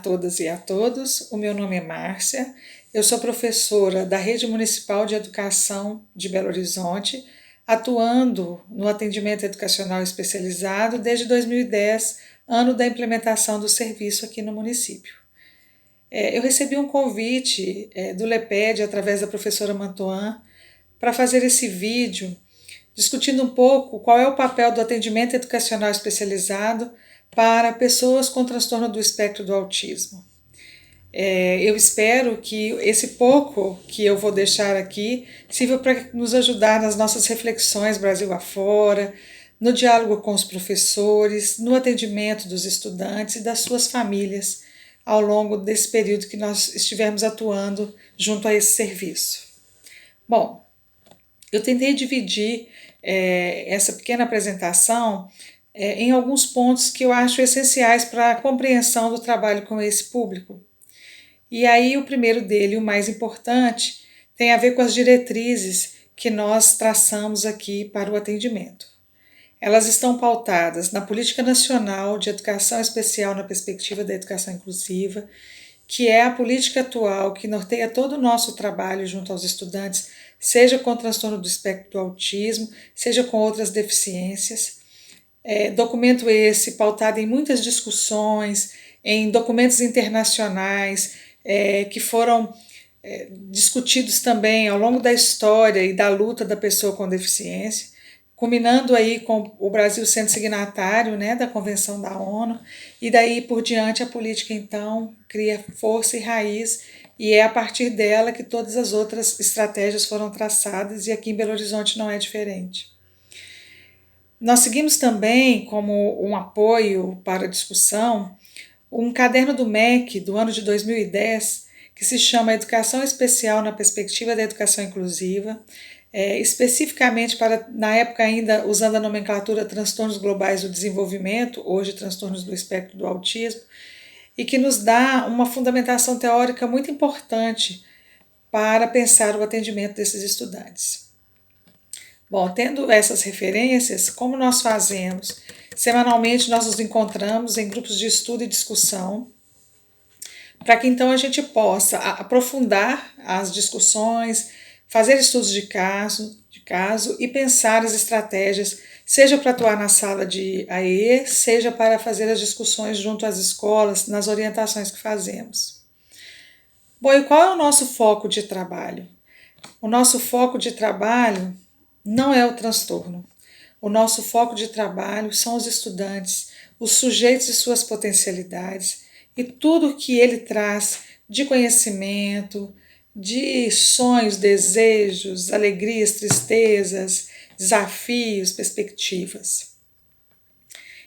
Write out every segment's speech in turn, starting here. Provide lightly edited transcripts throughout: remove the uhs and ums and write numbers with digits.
todas e a todos, o meu nome é Márcia, eu sou professora da Rede Municipal de Educação de Belo Horizonte, atuando no atendimento educacional especializado desde 2010, ano da implementação do serviço aqui no município. Eu recebi um convite do LEPED, através da professora Mantoan, para fazer esse vídeo discutindo um pouco qual é o papel do atendimento educacional especializado para pessoas com transtorno do espectro do autismo. Eu espero que esse pouco que eu vou deixar aqui sirva para nos ajudar nas nossas reflexões Brasil afora, no diálogo com os professores, no atendimento dos estudantes e das suas famílias ao longo desse período que nós estivermos atuando junto a esse serviço. Bom, eu tentei dividir essa pequena apresentação em alguns pontos que eu acho essenciais para a compreensão do trabalho com esse público. E aí o primeiro dele, o mais importante, tem a ver com as diretrizes que nós traçamos aqui para o atendimento. Elas estão pautadas na Política Nacional de Educação Especial na Perspectiva da Educação Inclusiva, que é a política atual que norteia todo o nosso trabalho junto aos estudantes, seja com transtorno do espectro do autismo, seja com outras deficiências. Documento esse pautado em muitas discussões, em documentos internacionais que foram discutidos também ao longo da história e da luta da pessoa com deficiência, culminando aí com o Brasil sendo signatário, da Convenção da ONU, e daí por diante a política então cria força e raiz, e é a partir dela que todas as outras estratégias foram traçadas, e aqui em Belo Horizonte não é diferente. Nós seguimos também, como um apoio para a discussão, um caderno do MEC do ano de 2010, que se chama Educação Especial na Perspectiva da Educação Inclusiva, especificamente para, na época ainda usando a nomenclatura transtornos globais do desenvolvimento, hoje transtornos do espectro do autismo, e que nos dá uma fundamentação teórica muito importante para pensar o atendimento desses estudantes. Bom, tendo essas referências, como nós fazemos? Semanalmente nós nos encontramos em grupos de estudo e discussão, para que então a gente possa aprofundar as discussões, fazer estudos de caso e pensar as estratégias, seja para atuar na sala de AE, seja para fazer as discussões junto às escolas, nas orientações que fazemos. Bom, e qual é o nosso foco de trabalho? O nosso foco de trabalho não é o transtorno. O nosso foco de trabalho são os estudantes, os sujeitos e suas potencialidades e tudo que ele traz de conhecimento, de sonhos, desejos, alegrias, tristezas, desafios, perspectivas.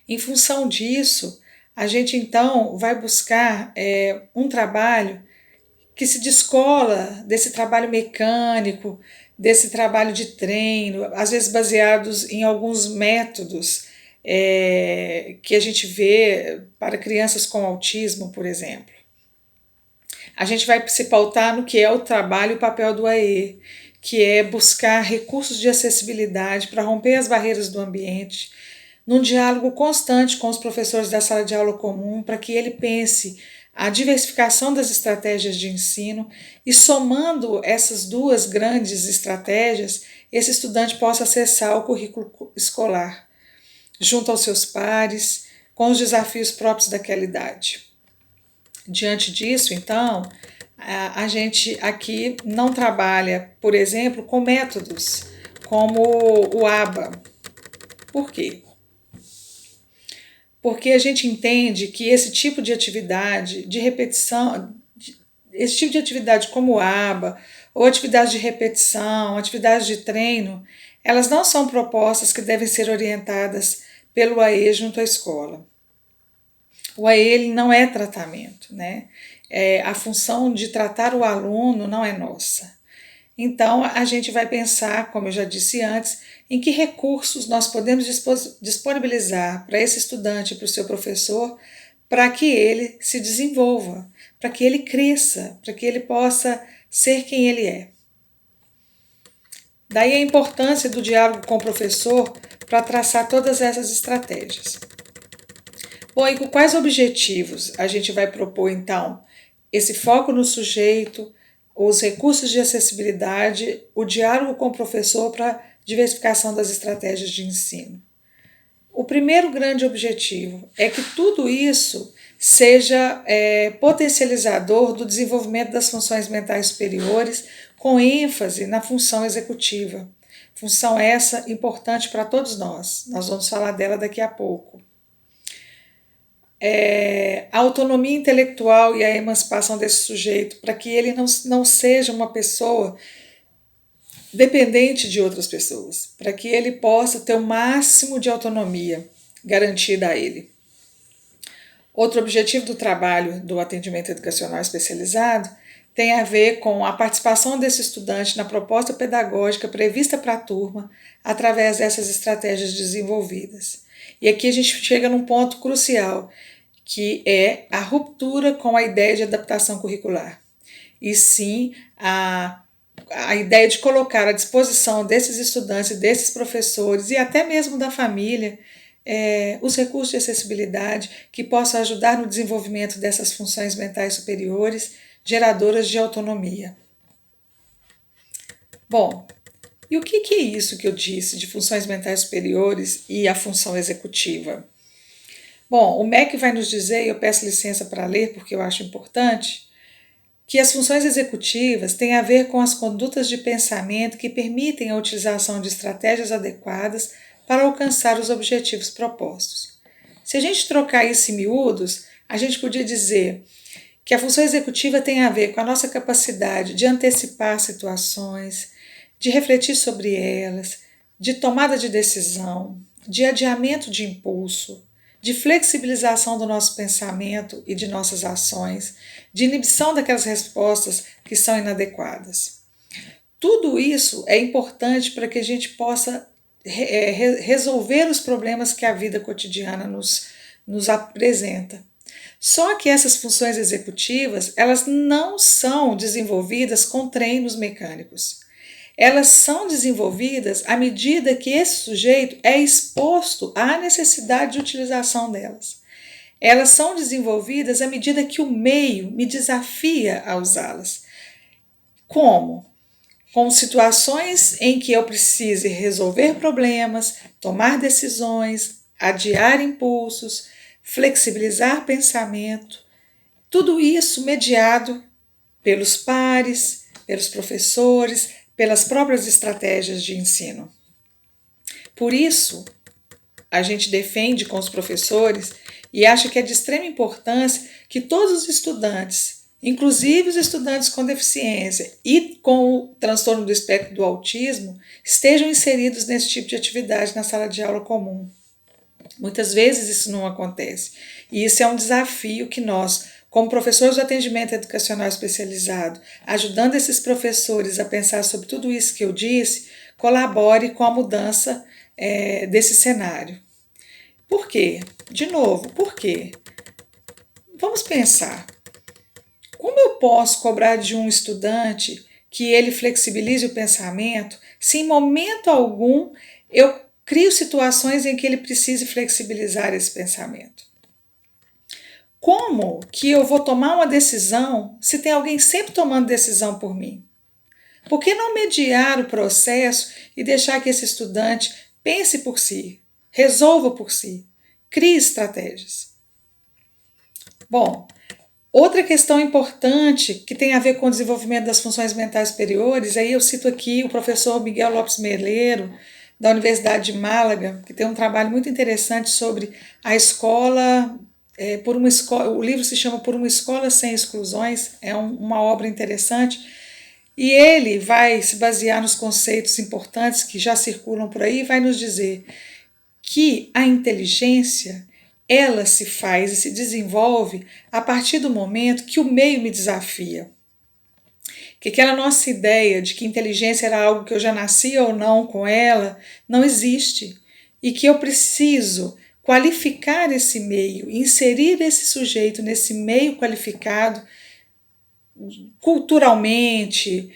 Em função disso, a gente então vai buscar um trabalho que se descola desse trabalho mecânico, desse trabalho de treino, às vezes baseados em alguns métodos que a gente vê para crianças com autismo, por exemplo. A gente vai se pautar no que é o trabalho e o papel do AE, que é buscar recursos de acessibilidade para romper as barreiras do ambiente, num diálogo constante com os professores da sala de aula comum, para que ele pense a diversificação das estratégias de ensino e, somando essas duas grandes estratégias, esse estudante possa acessar o currículo escolar, junto aos seus pares, com os desafios próprios daquela idade. Diante disso, então, a gente aqui não trabalha, por exemplo, com métodos como o ABA. Por quê? Porque a gente entende que esse tipo de atividade de repetição, esse tipo de atividade como o ABA, ou atividades de repetição, atividades de treino, elas não são propostas que devem ser orientadas pelo AE junto à escola. O AE ele não é tratamento, a função de tratar o aluno não é nossa. Então, a gente vai pensar, como eu já disse antes, em que recursos nós podemos disponibilizar para esse estudante e para o seu professor para que ele se desenvolva, para que ele cresça, para que ele possa ser quem ele é. Daí a importância do diálogo com o professor para traçar todas essas estratégias. Bom, e com quais objetivos a gente vai propor, então, esse foco no sujeito, os recursos de acessibilidade, o diálogo com o professor para diversificação das estratégias de ensino? O primeiro grande objetivo é que tudo isso seja potencializador do desenvolvimento das funções mentais superiores, com ênfase na função executiva. Função essa importante para todos nós. Nós vamos falar dela daqui a pouco. A autonomia intelectual e a emancipação desse sujeito, para que ele não seja uma pessoa dependente de outras pessoas, para que ele possa ter o máximo de autonomia garantida a ele. Outro objetivo do trabalho do atendimento educacional especializado tem a ver com a participação desse estudante na proposta pedagógica prevista para a turma através dessas estratégias desenvolvidas. E aqui a gente chega num ponto crucial, que é a ruptura com a ideia de adaptação curricular, e sim a ideia de colocar à disposição desses estudantes e desses professores e até mesmo da família os recursos de acessibilidade que possam ajudar no desenvolvimento dessas funções mentais superiores, geradoras de autonomia. Bom, e o que é isso que eu disse de funções mentais superiores e a função executiva? Bom, o MEC vai nos dizer, e eu peço licença para ler porque eu acho importante, que as funções executivas têm a ver com as condutas de pensamento que permitem a utilização de estratégias adequadas para alcançar os objetivos propostos. Se a gente trocar isso em miúdos, a gente podia dizer que a função executiva tem a ver com a nossa capacidade de antecipar situações, de refletir sobre elas, de tomada de decisão, de adiamento de impulso, de flexibilização do nosso pensamento e de nossas ações, de inibição daquelas respostas que são inadequadas. Tudo isso é importante para que a gente possa resolver os problemas que a vida cotidiana nos apresenta. Só que essas funções executivas, elas não são desenvolvidas com treinos mecânicos. Elas são desenvolvidas à medida que esse sujeito é exposto à necessidade de utilização delas. Elas são desenvolvidas à medida que o meio me desafia a usá-las. Como? Com situações em que eu precise resolver problemas, tomar decisões, adiar impulsos, flexibilizar pensamento, tudo isso mediado pelos pares, pelos professores, pelas próprias estratégias de ensino. Por isso, a gente defende com os professores e acha que é de extrema importância que todos os estudantes, inclusive os estudantes com deficiência e com o transtorno do espectro do autismo, estejam inseridos nesse tipo de atividade na sala de aula comum. Muitas vezes isso não acontece. E isso é um desafio que nós, como professores do atendimento educacional especializado, ajudando esses professores a pensar sobre tudo isso que eu disse, colabore com a mudança desse cenário. Por quê? De novo, por quê? Vamos pensar. Como eu posso cobrar de um estudante que ele flexibilize o pensamento se em momento algum eu crio situações em que ele precise flexibilizar esse pensamento? Como que eu vou tomar uma decisão se tem alguém sempre tomando decisão por mim? Por que não mediar o processo e deixar que esse estudante pense por si, resolva por si, crie estratégias? Bom, outra questão importante que tem a ver com o desenvolvimento das funções mentais superiores, aí eu cito aqui o professor Miguel Lopes Meleiro, da Universidade de Málaga, que tem um trabalho muito interessante sobre a escola, o livro se chama Por uma Escola Sem Exclusões, é uma obra interessante, e ele vai se basear nos conceitos importantes que já circulam por aí e vai nos dizer que a inteligência ela se faz e se desenvolve a partir do momento que o meio me desafia. Que aquela nossa ideia de que inteligência era algo que eu já nascia ou não com ela, não existe. E que eu preciso qualificar esse meio, inserir esse sujeito nesse meio qualificado culturalmente,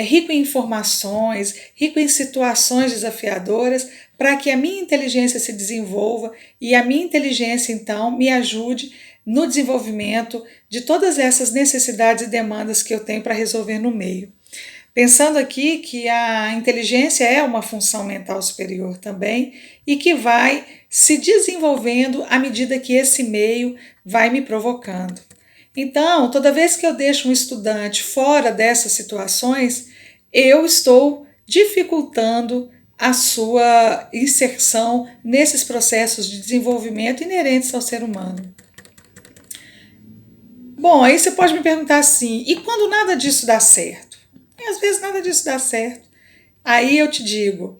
rico em informações, rico em situações desafiadoras, para que a minha inteligência se desenvolva e a minha inteligência, então, me ajude no desenvolvimento de todas essas necessidades e demandas que eu tenho para resolver no meio. Pensando aqui que a inteligência é uma função mental superior também e que vai se desenvolvendo à medida que esse meio vai me provocando. Então, toda vez que eu deixo um estudante fora dessas situações, eu estou dificultando a sua inserção nesses processos de desenvolvimento inerentes ao ser humano. Bom, aí você pode me perguntar assim, e quando nada disso dá certo? E às vezes nada disso dá certo. Aí eu te digo,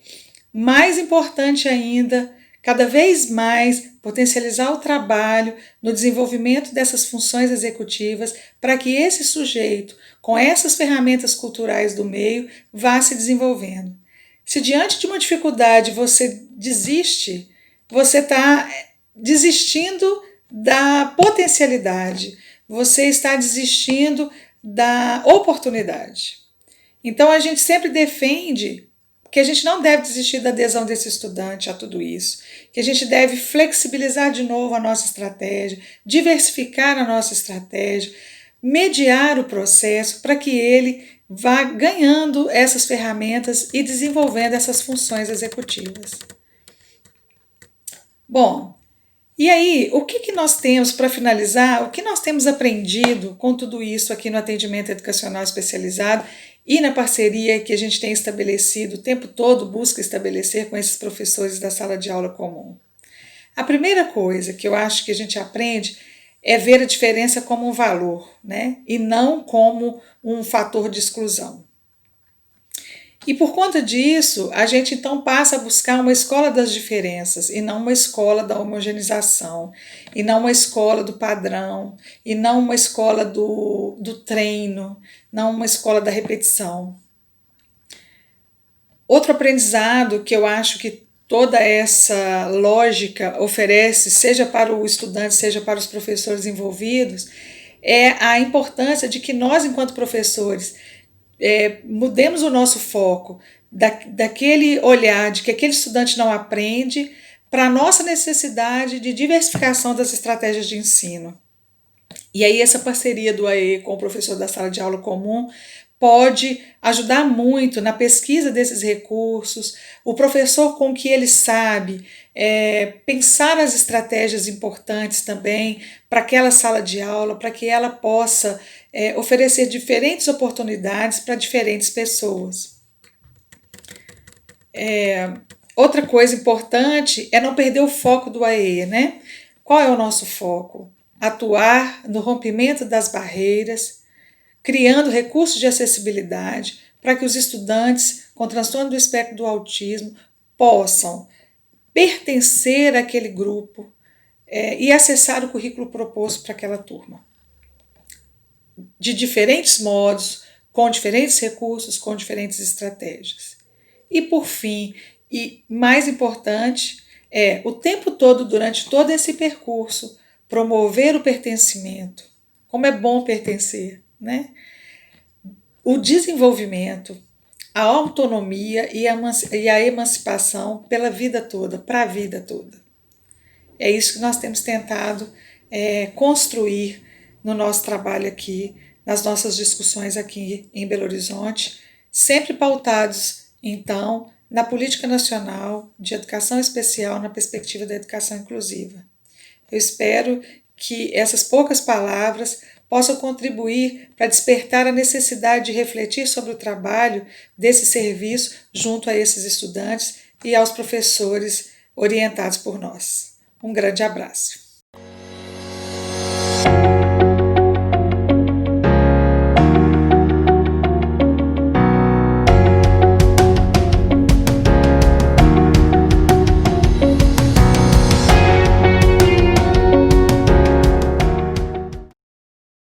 mais importante ainda, cada vez mais potencializar o trabalho no desenvolvimento dessas funções executivas para que esse sujeito, com essas ferramentas culturais do meio, vá se desenvolvendo. Se diante de uma dificuldade você desiste, você está desistindo da potencialidade, você está desistindo da oportunidade. Então a gente sempre defende que a gente não deve desistir da adesão desse estudante a tudo isso, que a gente deve flexibilizar de novo a nossa estratégia, diversificar a nossa estratégia, mediar o processo para que ele vá ganhando essas ferramentas e desenvolvendo essas funções executivas. Bom, e aí, o que nós temos para finalizar? O que nós temos aprendido com tudo isso aqui no atendimento educacional especializado e na parceria que a gente tem estabelecido o tempo todo, busca estabelecer com esses professores da sala de aula comum? A primeira coisa que eu acho que a gente aprende é ver a diferença como um valor, né? E não como um fator de exclusão. E por conta disso, a gente então passa a buscar uma escola das diferenças e não uma escola da homogeneização, e não uma escola do padrão, e não uma escola do treino, não uma escola da repetição. Outro aprendizado que eu acho que toda essa lógica oferece, seja para o estudante, seja para os professores envolvidos, é a importância de que nós, enquanto professores, mudemos o nosso foco daquele olhar de que aquele estudante não aprende para a nossa necessidade de diversificação das estratégias de ensino. E aí essa parceria do AE com o professor da sala de aula comum pode ajudar muito na pesquisa desses recursos, o professor com o que ele sabe, pensar as estratégias importantes também para aquela sala de aula, para que ela possa oferecer diferentes oportunidades para diferentes pessoas. Outra coisa importante é não perder o foco do AE, né? Qual é o nosso foco? Atuar no rompimento das barreiras, criando recursos de acessibilidade para que os estudantes com transtorno do espectro do autismo possam pertencer àquele grupo e acessar o currículo proposto para aquela turma. De diferentes modos, com diferentes recursos, com diferentes estratégias. E por fim, e mais importante, o tempo todo, durante todo esse percurso, promover o pertencimento. Como é bom pertencer, né? O desenvolvimento, a autonomia e a emancipação pela vida toda, para a vida toda. É isso que nós temos tentado construir no nosso trabalho aqui, nas nossas discussões aqui em Belo Horizonte, sempre pautados, então, na política nacional de educação especial na perspectiva da educação inclusiva. Eu espero que essas poucas palavras possam contribuir para despertar a necessidade de refletir sobre o trabalho desse serviço junto a esses estudantes e aos professores orientados por nós. Um grande abraço.